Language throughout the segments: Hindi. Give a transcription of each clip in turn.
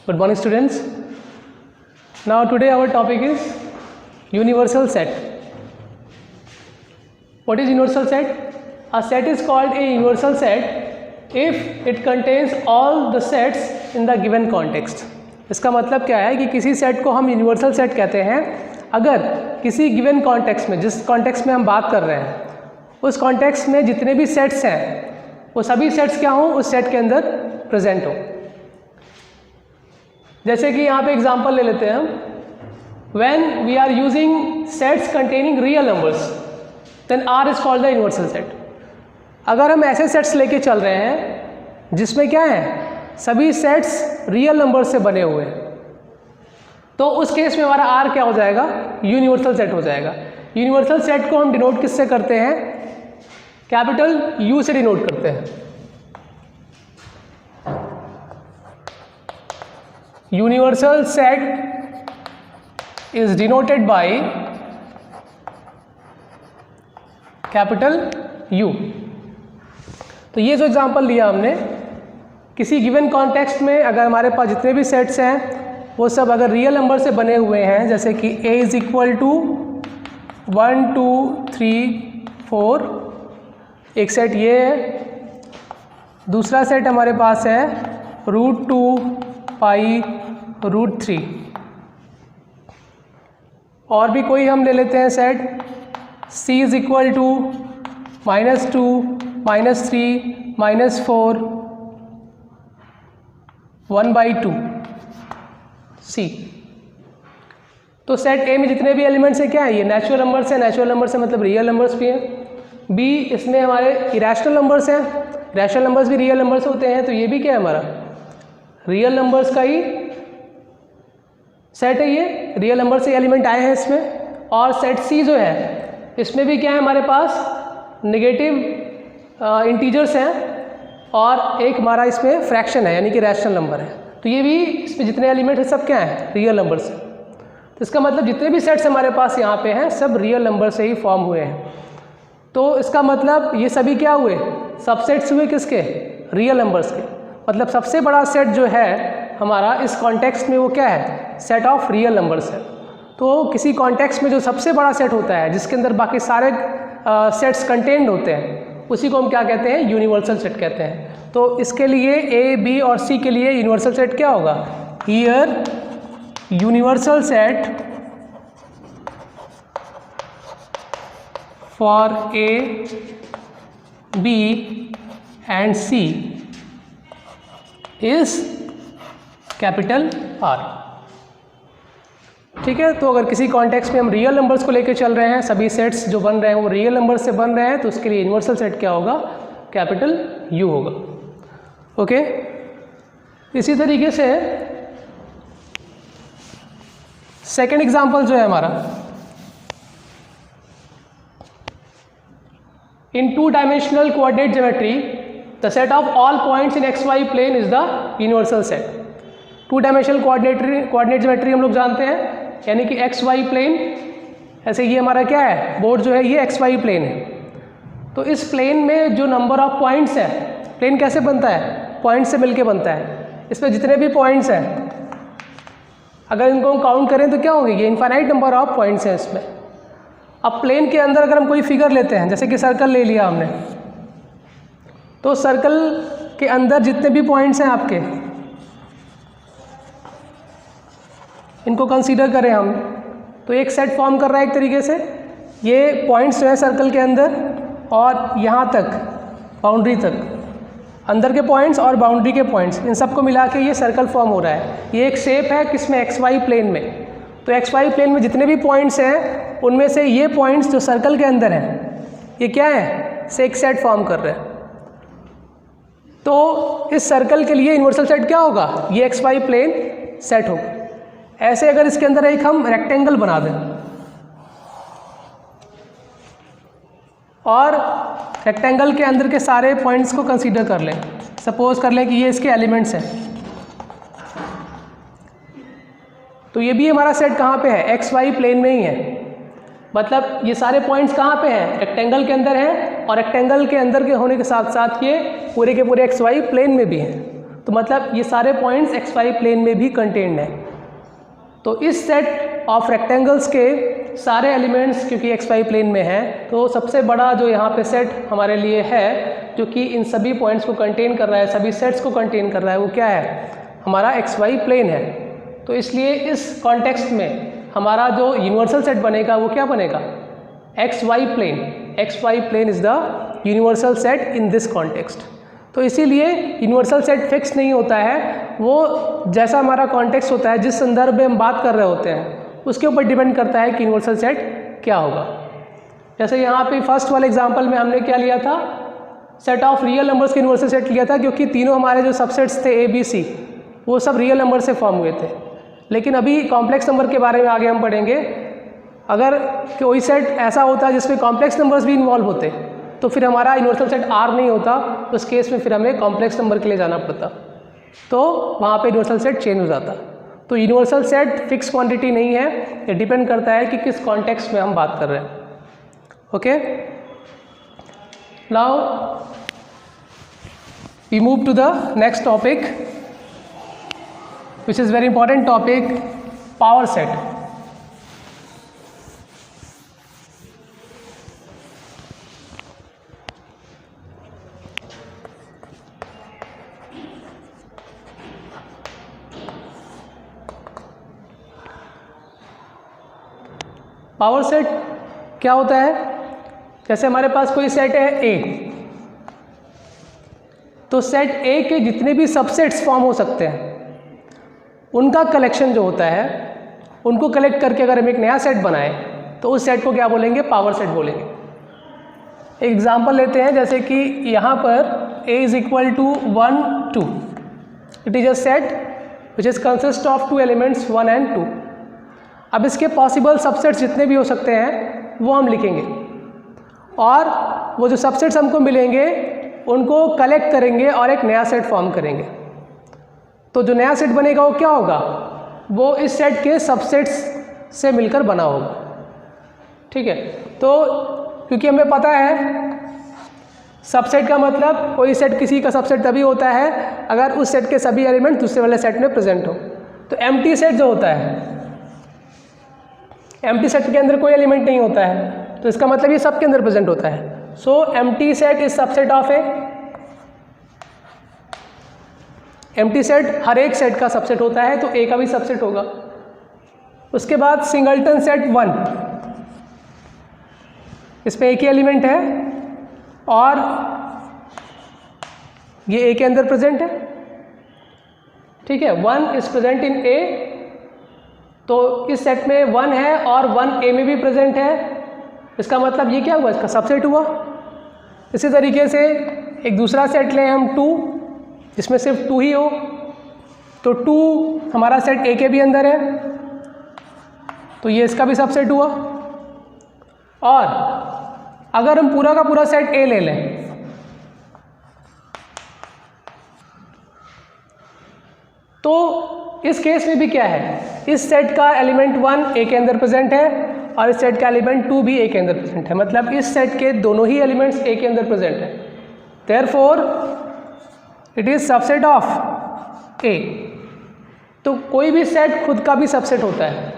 Good morning, students. Now today our topic is universal set. What is universal set? A set is called a universal set if it contains all the sets in the given context. इसका मतलब क्या है कि किसी सेट को हम यूनिवर्सल सेट कहते हैं अगर किसी गिवन कॉन्टेक्स्ट में, जिस कॉन्टेक्स्ट में हम बात कर रहे हैं, उस कॉन्टेक्स्ट में जितने भी सेट्स हैं वो सभी सेट्स क्या हों, उस सेट के अंदर प्रेजेंट हो। जैसे कि यहाँ पे एग्जांपल ले लेते हैं हम, when we are using sets containing real numbers then R is called the universal set. अगर हम ऐसे सेट्स लेके चल रहे हैं जिसमें क्या है, सभी सेट्स रियल नंबर से बने हुए हैं, तो उस केस में हमारा आर क्या हो जाएगा, यूनिवर्सल सेट हो जाएगा। यूनिवर्सल सेट को हम डिनोट किससे करते हैं, कैपिटल यू से डिनोट करते हैं। Universal set is denoted by capital you. तो ये जो एग्जांपल लिया हमने, किसी गिवन कॉन्टेक्स्ट में अगर हमारे पास जितने भी सेट्स हैं वो सब अगर रियल नंबर से बने हुए हैं, जैसे कि a इज इक्वल टू 1 2 3 4, एक सेट ये है। दूसरा सेट हमारे पास है √2 पाई √3। और भी कोई हम ले लेते हैं set, c is equal to -2 -3 -4 1/2 c। तो सेट ए में जितने भी एलिमेंट्स हैं क्या है, ये नेचुरल नंबर्स हैं। नेचुरल नंबर से मतलब रियल नंबर्स भी हैं। बी, इसमें हमारे इरेशनल नंबर्स हैं। रैशनल नंबर्स भी रियल नंबर्स होते हैं, तो ये भी क्या है, हमारा रियल नंबर्स का ही सेट है। ये रियल नंबर से एलिमेंट आए हैं इसमें। और सेट सी जो है, इसमें भी क्या है, हमारे पास नेगेटिव इंटीजर्स हैं और एक हमारा इसमें फ्रैक्शन है, यानी कि रैशनल नंबर है। तो ये भी, इसमें जितने एलिमेंट हैं सब क्या हैं, रियल नंबर्स हैं। तो इसका मतलब जितने भी सेट्स हमारे पास यहाँ पे हैं सब रियल नंबर से ही फॉर्म हुए हैं। तो इसका मतलब ये सभी क्या हुए, सबसेट्स हुए किसके, रियल नंबर्स के। मतलब सबसे बड़ा सेट जो है हमारा इस कॉन्टेक्स्ट में वो क्या है, सेट ऑफ रियल नंबर्स है। तो किसी कॉन्टेक्स्ट में जो सबसे बड़ा सेट होता है जिसके अंदर बाकी सारे सेट्स कंटेन्ड होते हैं, उसी को हम क्या कहते हैं, यूनिवर्सल सेट कहते हैं। तो इसके लिए ए, बी और सी के लिए यूनिवर्सल सेट क्या होगा, here universal set for A, B and C is capital R. ठीक है। तो अगर किसी कॉन्टेक्स्ट में हम रियल नंबर्स को लेकर चल रहे हैं, सभी सेट्स जो बन रहे हैं वो रियल नंबर से बन रहे हैं, तो उसके लिए यूनिवर्सल सेट क्या होगा, कैपिटल यू होगा। ओके। इसी तरीके से सेकेंड एग्जांपल जो है हमारा, in 2 dimensional coordinate geometry the set of all points in X Y plane is the universal set. 2 dimensional coordinate geometry हम लोग जानते हैं, यानी कि एक्स वाई प्लेन। ऐसे ये हमारा क्या है, बोर्ड जो है ये एक्स वाई प्लेन है। तो इस प्लेन में जो नंबर ऑफ पॉइंट्स है, प्लेन कैसे बनता है, पॉइंट से मिलके बनता है। इसमें जितने भी पॉइंट्स हैं अगर इनको हम काउंट करें तो क्या होंगे, ये इनफाइनाइट नंबर ऑफ पॉइंट्स हैं इसमें। अब प्लेन के अंदर अगर हम कोई फिगर लेते हैं, जैसे कि सर्कल ले लिया हमने, तो सर्कल के अंदर जितने भी पॉइंट्स हैं आपके, इनको कंसीडर करें हम, तो एक सेट फॉर्म कर रहा है एक तरीके से। ये पॉइंट्स जो है सर्कल के अंदर और यहाँ तक बाउंड्री तक, अंदर के पॉइंट्स और बाउंड्री के पॉइंट्स, इन सबको मिला के ये सर्कल फॉर्म हो रहा है। ये एक शेप है किसमें, एक्स वाई प्लेन में। तो एक्स वाई प्लेन में जितने भी पॉइंट्स हैं उनमें से ये पॉइंट्स जो सर्कल के अंदर हैं ये क्या है, से एक सेट फॉर्म कर रहे हैं। तो इस सर्कल के लिए यूनिवर्सल सेट क्या होगा, ये एक्स वाई प्लेन सेट होगा। ऐसे अगर इसके अंदर एक हम रेक्टेंगल बना दें और रेक्टेंगल के अंदर के सारे पॉइंट्स को कंसीडर कर लें, सपोज कर लें कि ये इसके एलिमेंट्स हैं, तो ये भी हमारा सेट कहाँ पे है, एक्स वाई प्लेन में ही है। मतलब ये सारे पॉइंट्स कहाँ पे हैं, रेक्टेंगल के अंदर हैं, और रेक्टेंगल के अंदर के होने के साथ साथ ये पूरे के पूरे एक्स वाई प्लेन में भी हैं। तो मतलब ये सारे पॉइंट्स एक्स वाई प्लेन में भी कंटेन्ड हैं। तो इस सेट ऑफ रेक्टेंगल्स के सारे एलिमेंट्स क्योंकि एक्स वाई प्लेन में हैं, तो सबसे बड़ा जो यहाँ पे सेट हमारे लिए है जो कि इन सभी पॉइंट्स को कंटेन कर रहा है, सभी सेट्स को कंटेन कर रहा है, वो क्या है? हमारा एक्स वाई प्लेन है। तो इसलिए इस कॉन्टेक्स्ट में हमारा जो यूनिवर्सल सेट बनेगा वो क्या बनेगा? X Y plane. X Y plane is the universal set in this context. तो इसीलिए यूनिवर्सल सेट फिक्स नहीं होता है, वो जैसा हमारा कॉन्टेक्स्ट होता है, जिस संदर्भ में हम बात कर रहे होते हैं, उसके ऊपर डिपेंड करता है कि यूनिवर्सल सेट क्या होगा। जैसे यहाँ पे फर्स्ट वाले एग्जांपल में हमने क्या लिया था? सेट ऑफ रियल नंबर्स के यूनिवर्सल सेट लिया था, क्योंकि तीनों हमारे जो सबसेट्स थे ए बी सी वो सब रियल नंबर से फॉर्म हुए थे। लेकिन अभी कॉम्प्लेक्स नंबर के बारे में आगे हम पढ़ेंगे। अगर कोई सेट ऐसा होता जिसमें कॉम्प्लेक्स नंबर्स भी इन्वॉल्व होते तो फिर हमारा यूनिवर्सल सेट आर नहीं होता, उस केस में फिर हमें कॉम्प्लेक्स नंबर के लिए जाना पड़ता, तो वहाँ पे यूनिवर्सल सेट चेंज हो जाता। तो यूनिवर्सल सेट फिक्स क्वांटिटी नहीं है, ये डिपेंड करता है कि किस कॉन्टेक्स्ट में हम बात कर रहे हैं। Okay, now we move to the next topic which is very important topic, power set. Power set क्या होता है? जैसे हमारे पास कोई सेट है ए, तो सेट ए के जितने भी सबसेट्स फॉर्म हो सकते हैं उनका कलेक्शन जो होता है, उनको कलेक्ट करके अगर हम एक नया सेट बनाएं तो उस सेट को क्या बोलेंगे? पावर सेट बोलेंगे। एक एग्जांपल लेते हैं, जैसे कि यहाँ पर a is equal to 1 2, it is a set which is consist of 2 elements 1 and 2। अब इसके पॉसिबल सबसेट्स जितने भी हो सकते हैं वो हम लिखेंगे, और वो जो सबसेट्स हमको मिलेंगे उनको कलेक्ट करेंगे और एक नया सेट फॉर्म करेंगे। तो जो नया सेट बनेगा वो क्या होगा? वो इस सेट के सबसेट्स से मिलकर बना होगा। ठीक है, तो क्योंकि हमें पता है सबसेट का मतलब कोई सेट किसी का सबसेट तभी होता है अगर उस सेट के सभी एलिमेंट दूसरे वाले सेट में प्रेजेंट हो। तो एम्प्टी सेट जो होता है, एम्प्टी सेट के अंदर कोई एलिमेंट नहीं होता है, तो इसका मतलब ये सब के अंदर प्रेजेंट होता है। So empty set is subset of A. Empty set हर एक सेट का सबसेट होता है, तो ए का भी सबसेट होगा। उसके बाद सिंगलटन सेट 1, इसमें एक ही एलिमेंट है और ये ए के अंदर प्रेजेंट है। ठीक है, 1 इज प्रेजेंट इन ए, तो इस सेट में 1 है और 1 ए में भी प्रेजेंट है। इसका मतलब ये क्या हुआ? इसका सबसेट हुआ। इसी तरीके से एक दूसरा सेट लें हम 2, जिसमें सिर्फ 2 ही हो, तो 2 हमारा सेट ए के भी अंदर है, तो ये इसका भी सबसेट हुआ। और अगर हम पूरा का पूरा सेट ए ले लें, तो इस केस में भी क्या है? इस सेट का एलिमेंट 1 ए के अंदर प्रेजेंट है और इस सेट का एलिमेंट 2 भी ए के अंदर प्रेजेंट है, मतलब इस सेट के दोनों ही एलिमेंट्स ए के अंदर प्रेजेंट है। Therefore it is subset of A. तो कोई भी सेट खुद का भी सबसेट होता है,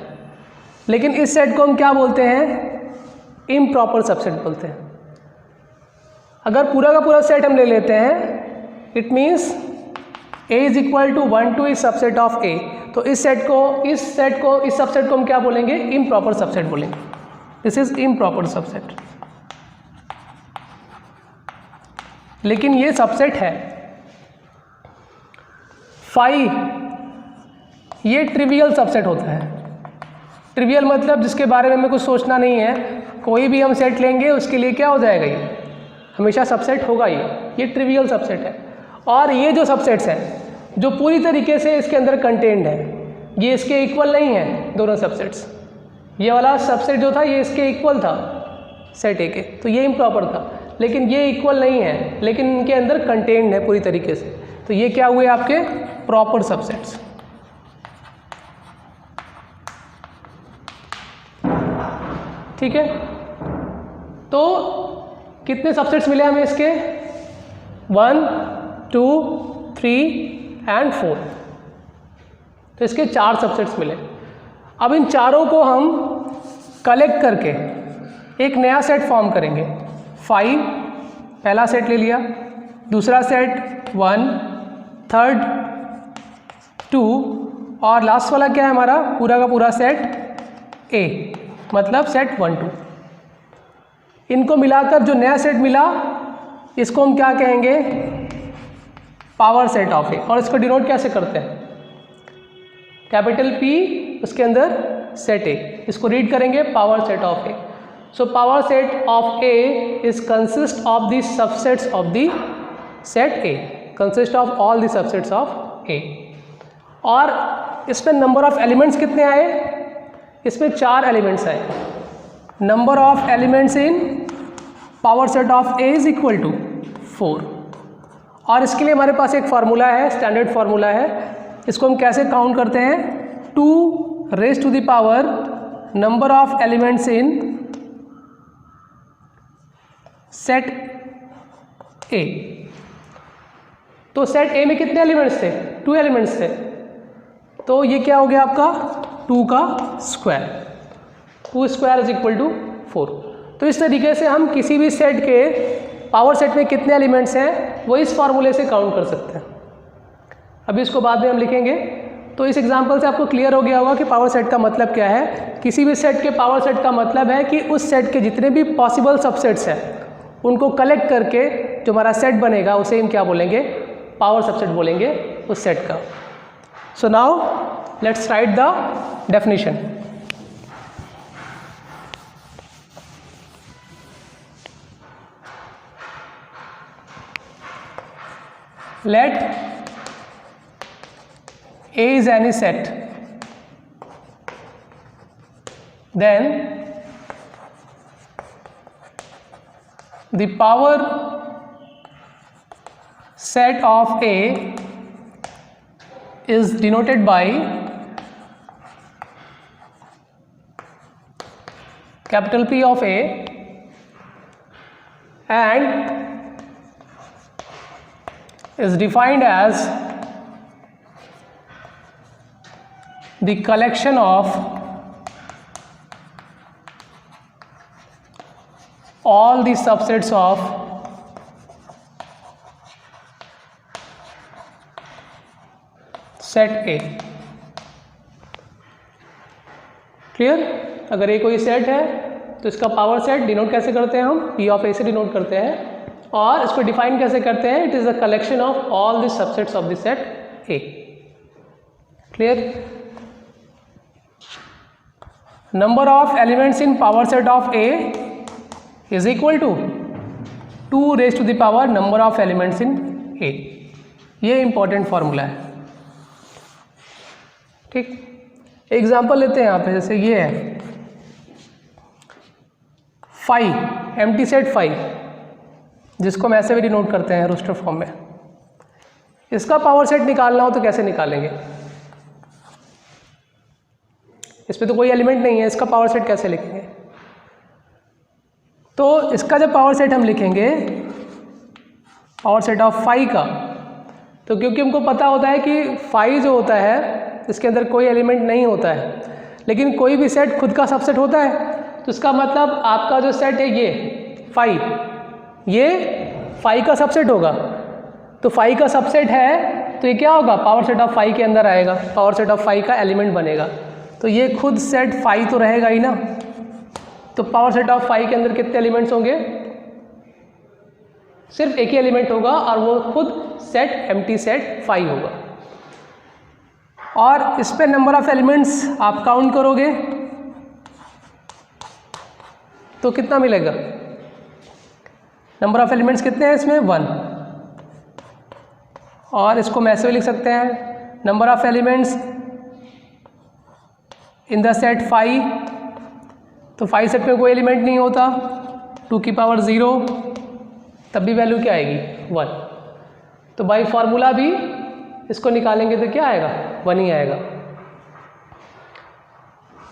लेकिन इस सेट को हम क्या बोलते हैं? इम्प्रॉपर सबसेट बोलते हैं। अगर पूरा का पूरा सेट हम ले लेते हैं, it means a is equal to 1 2 is subset of a, तो इस सबसेट को हम क्या बोलेंगे? इम्प्रॉपर सबसेट बोलेंगे। This is improper subset. लेकिन ये सबसेट है। 5 ये ट्रिवियल सबसेट होता है। ट्रिवियल मतलब जिसके बारे में हमें कुछ सोचना नहीं है, कोई भी हम सेट लेंगे उसके लिए क्या हो जाएगा? ये हमेशा सबसेट होगा। ये ट्रिवियल सबसेट है। और ये जो सबसेट्स हैं जो पूरी तरीके से इसके अंदर कंटेन्ड है, ये इसके इक्वल नहीं है दोनों सबसेट्स। ये वाला सबसेट जो था ये इसके इक्वल था सेट ए के, तो ये इम्प्रॉपर था। लेकिन ये इक्वल नहीं है, लेकिन इनके अंदर कंटेन्ड है पूरी तरीके से, तो ये क्या हुए? आपके प्रॉपर सबसेट्स। ठीक है, तो कितने सबसेट्स मिले हमें इसके? 1 2 3 एंड 4। तो इसके 4 सबसेट्स मिले। अब इन चारों को हम कलेक्ट करके एक नया सेट फॉर्म करेंगे। 5 पहला सेट ले लिया, दूसरा सेट 1, थर्ड 2 और लास्ट वाला क्या है हमारा पूरा का पूरा सेट ए, मतलब सेट 1 2। इनको मिलाकर जो नया सेट मिला इसको हम क्या कहेंगे, पावर सेट ऑफ ए। और इसको डिनोट कैसे करते हैं, कैपिटल P उसके अंदर सेट ए, इसको रीड करेंगे power set of A. So power set of A is consist of the subsets of the set A, consist of all the subsets of A. और इसमें नंबर ऑफ एलिमेंट्स कितने आए, इसमें 4 एलिमेंट्स आए। Number of elements in power set of A is equal to 4। और इसके लिए हमारे पास एक फार्मूला है, स्टैंडर्ड फार्मूला है। इसको हम कैसे काउंट करते हैं, 2 raise to the power number of elements in set A. तो सेट ए में कितने एलिमेंट्स थे, 2 एलिमेंट्स थे। तो ये क्या हो गया आपका 2 का square, 2 square is equal to 4। तो इस तरीके से हम किसी भी सेट के पावर सेट में कितने एलिमेंट्स हैं वो इस फार्मूले से काउंट कर सकते हैं। अभी इसको बाद में हम लिखेंगे। तो इस एग्जांपल से आपको क्लियर हो गया होगा कि पावर सेट का मतलब क्या है। किसी भी सेट के पावर सेट का मतलब है कि उस सेट के जितने भी पॉसिबल सबसेट्स हैं उनको कलेक्ट करके जो हमारा सेट बनेगा उसे हम क्या बोलेंगे, पावर सबसेट बोलेंगे उस सेट का। So now let's write the definition. Let A is any set, then the power set of A is denoted by capital P of A and is defined as the collection of all the subsets of set A। Clear. अगर ये कोई सेट है तो इसका पावर सेट डिनोट कैसे करते हैं हम, P ऑफ A से डिनोट करते हैं। और इसको डिफाइन कैसे करते हैं, it is the collection of all the subsets of the set A. Clear. Number of elements in power set of A is equal to 2 raise to the power number of elements in A. ये इंपॉर्टेंट फॉर्मूला है। ठीक, एग्जाम्पल लेते हैं यहाँ पे। जैसे ये है 5, एम्प्टी सेट 5, जिसको हम ऐसे भी डिनोट करते हैं रोस्टर फॉर्म में। इसका पावर सेट निकालना हो तो कैसे निकालेंगे, इसमें तो कोई एलिमेंट नहीं है, इसका पावर सेट कैसे लिखेंगे। तो इसका जब पावर सेट हम लिखेंगे, पावर सेट ऑफ 5 का, तो क्योंकि हमको पता होता है कि 5 जो होता है इसके अंदर कोई एलिमेंट नहीं होता है, लेकिन कोई भी सेट खुद का सबसेट होता है। तो इसका मतलब आपका जो सेट है ये 5, ये 5 का सबसेट होगा। तो 5 का सबसेट है तो ये क्या होगा, पावर सेट ऑफ 5 के अंदर आएगा, पावर सेट ऑफ 5 का एलिमेंट बनेगा। तो ये खुद सेट 5 तो रहेगा ही ना। तो पावर सेट ऑफ 5 के अंदर कितने एलिमेंट्स होंगे, सिर्फ एक ही एलिमेंट होगा और वो खुद सेट एम्प्टी सेट 5 होगा। और इस पे नंबर ऑफ एलिमेंट्स आप काउंट करोगे तो कितना मिलेगा, नंबर ऑफ एलिमेंट्स कितने हैं इसमें, 1। और इसको हम ऐसे भी लिख सकते हैं, number of elements in the set 5। तो 5 सेट में कोई एलिमेंट नहीं होता, 2 की पावर 0, तब भी वैल्यू क्या आएगी, 1। तो बाई फार्मूला भी इसको निकालेंगे तो क्या आएगा, 1 ही आएगा।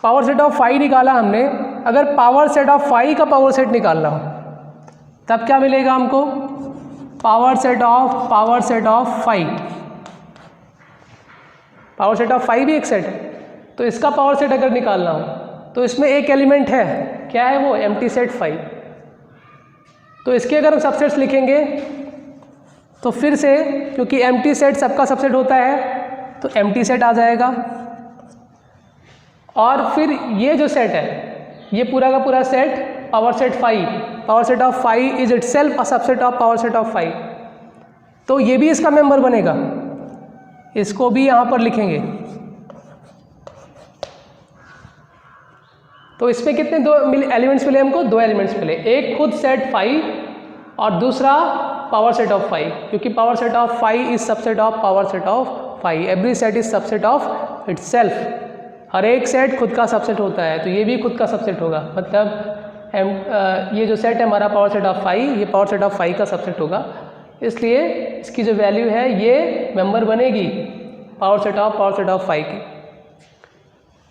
पावर सेट ऑफ 5 निकाला हमने। अगर पावर सेट ऑफ 5 का पावर सेट निकालना हो तब क्या मिलेगा हमको, power set of 5 power set of 5 भी एक सेट है। तो इसका पावर सेट अगर निकालना हो तो इसमें एक एलिमेंट है, क्या है वो, एम्प्टी सेट 5। तो इसके अगर हम सबसेट्स लिखेंगे तो फिर से, क्योंकि एम्प्टी सेट सबका सबसेट होता है, तो एम्प्टी सेट आ जाएगा। और फिर ये जो सेट है, ये पूरा का पूरा set power set 5, power set of 5 is itself a subset of power set of 5। तो ये भी इसका मेंबर बनेगा, इसको भी यहाँ पर लिखेंगे। तो इसमें कितने दो एलिमेंट्स मिले हमको, 2 एलिमेंट्स मिले, एक खुद सेट 5 और दूसरा पावर सेट ऑफ 5, क्योंकि power set of 5 is subset of power set of 5। Every set is subset of itself. हर एक सेट खुद का सबसेट होता है, तो ये भी खुद का सबसेट होगा। मतलब ये जो सेट है हमारा पावर सेट ऑफ 5, ये पावर सेट ऑफ 5 का सबसेट होगा। इसलिए इसकी जो वैल्यू है ये मेंबर बनेगी पावर सेट ऑफ 5 की।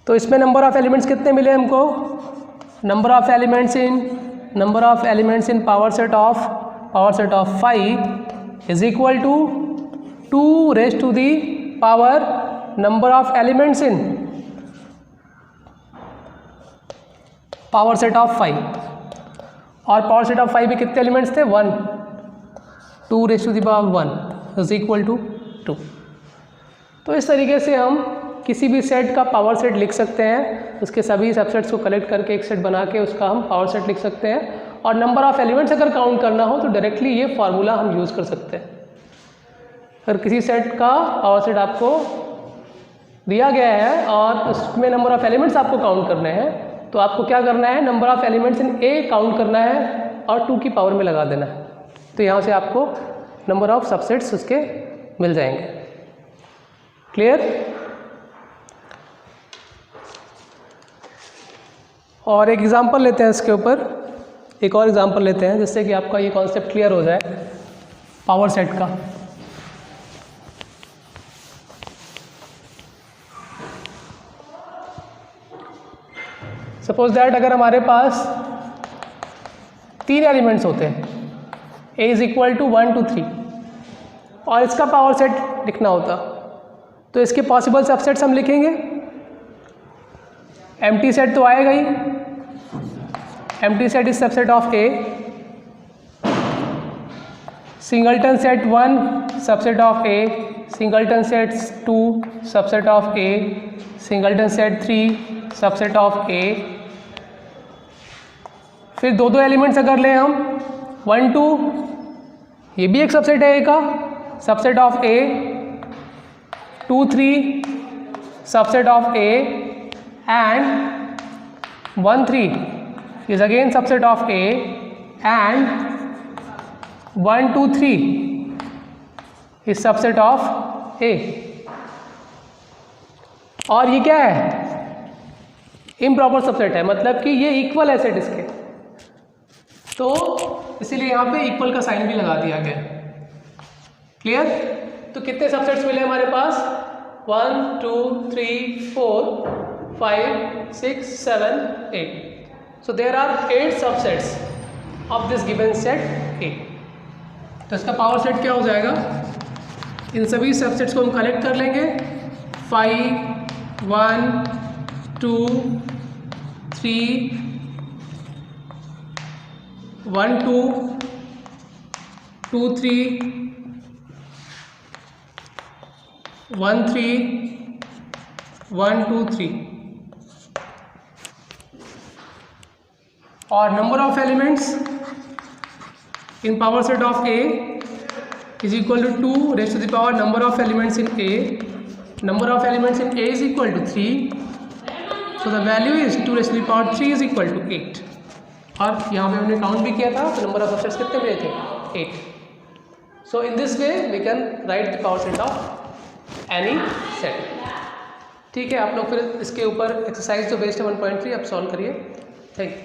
तो इसमें नंबर ऑफ एलिमेंट्स कितने मिले हमको, number of elements in power set of 5 is equal to 2 raise to the power number of elements in power set of 5। और पावर सेट ऑफ 5 में कितने एलिमेंट्स थे, 1, 2 raise to the power 1 is equal to 2। तो इस तरीके से हम किसी भी सेट का पावर सेट लिख सकते हैं, उसके सभी सबसेट्स को कलेक्ट करके एक सेट बना के उसका हम पावर सेट लिख सकते हैं। और नंबर ऑफ एलिमेंट्स अगर काउंट करना हो तो डायरेक्टली ये फार्मूला हम यूज़ कर सकते हैं। अगर किसी सेट का पावर सेट आपको दिया गया है और उसमें नंबर ऑफ एलिमेंट्स आपको काउंट करने हैं, तो आपको क्या करना है, number of elements in A count करना है और 2 की पावर में लगा देना है। तो यहाँ से आपको नंबर ऑफ सबसेट्स उसके मिल जाएंगे। क्लियर? और एक एग्जांपल लेते हैं इसके ऊपर, एक और एग्जांपल लेते हैं जिससे कि आपका ये कॉन्सेप्ट क्लियर हो जाए पावर सेट का। सपोज दैट अगर हमारे पास 3 एलिमेंट्स होते हैं, a इज इक्वल टू 1 2 3, और इसका पावर सेट लिखना होता, तो इसके पॉसिबल सबसेट्स हम लिखेंगे। एम्प्टी सेट तो आएगा ही, empty set is subset of A, singleton set 1 subset of A, singleton set 2 subset of A, singleton set 3 subset of A। फिर 2 एलिमेंट्स अगर लें हम 1 2, ये भी एक सबसेट है A का, subset of A, 2 3 subset of A, and 1 3 is again subset of A, and 1 2 3 is subset of A। और ये क्या है, इम्प्रॉपर सबसेट है, मतलब कि ये इक्वल है सेट इसके, तो इसीलिए यहाँ पे इक्वल का साइन भी लगा दिया गया। क्लियर? तो कितने सबसेट्स मिले हमारे पास, 1 2 3 4 5 6 7 8। So there are 8 subsets of this given set A। तो इसका पावर सेट क्या हो जाएगा, इन सभी सबसेट्स को हम कलेक्ट कर लेंगे, 5 1 2 3 1 2 2 3 1 3 1 2 3। और number of elements in power set of A is equal to 2 raise to the power number of elements in A। Number of elements in A is equal to 3, so the value is 2 raise to the power 3 is equal to 8। और यहाँ पे हमने काउंट भी किया था, तो नंबर ऑफ सबसेट्स कितने मिले थे, 8। So in this way we can write the power set of any set. ठीक है, आप लोग फिर इसके ऊपर एक्सरसाइज जो बेस्ड है 1.3 आप सॉल्व करिए। Thank you.